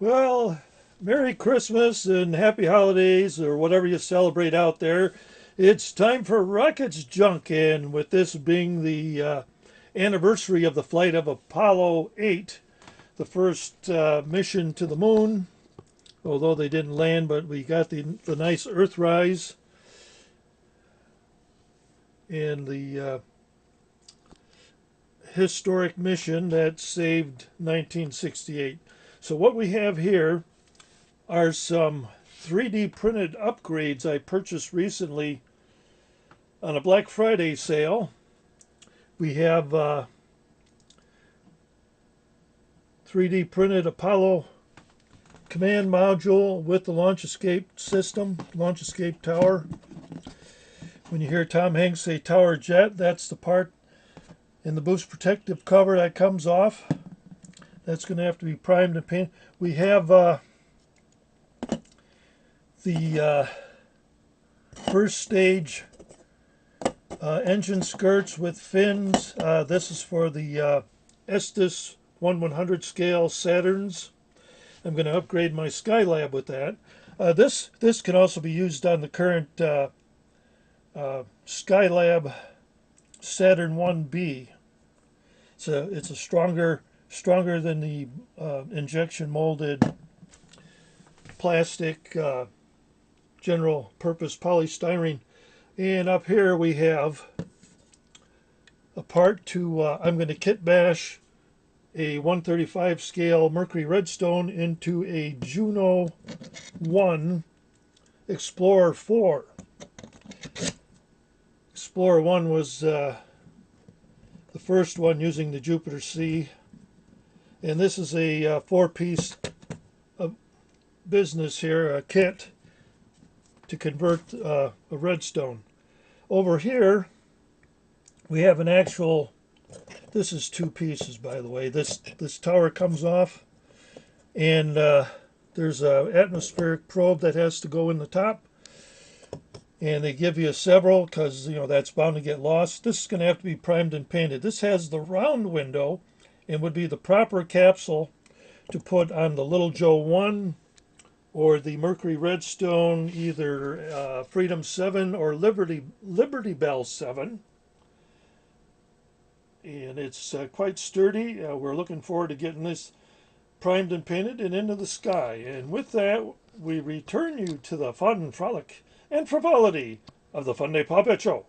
Well, Merry Christmas and Happy Holidays or whatever you celebrate out there. It's time for Rockets Junk, and with this being the anniversary of the flight of Apollo 8, the first mission to the moon, although they didn't land, but we got the nice Earthrise and the historic mission that saved 1968. So, what we have here are some 3D printed upgrades I purchased recently on a Black Friday sale. We have 3D printed Apollo command module with the launch escape system, launch escape tower. When you hear Tom Hanks say tower jet, that's the part in the boost protective cover that comes off. That's going to have to be primed and painted. We have the first stage engine skirts with fins. This is for the Estes 1/100 scale Saturns. I'm going to upgrade my Skylab with that. This can also be used on the current Skylab Saturn 1B. It's a stronger than the injection molded plastic general purpose polystyrene. And up here we have a part to, I'm going to kit bash a 135 scale Mercury Redstone into a Juno 1 Explorer 4. Explorer 1 was the first one using the Jupiter C. And this is a four-piece business here, a kit to convert a redstone. Over here, we have an actual, this is two pieces, by the way. This tower comes off, and there's an atmospheric probe that has to go in the top. And they give you several because, that's bound to get lost. This is going to have to be primed and painted. This has the round window and would be the proper capsule to put on the Little Joe 1 or the Mercury Redstone, either Freedom 7 or Liberty Bell 7. And it's quite sturdy. We're looking forward to getting this primed and painted and into the sky. And with that, we return you to the fun, frolic, and frivolity of the Fun Day Puppet Show.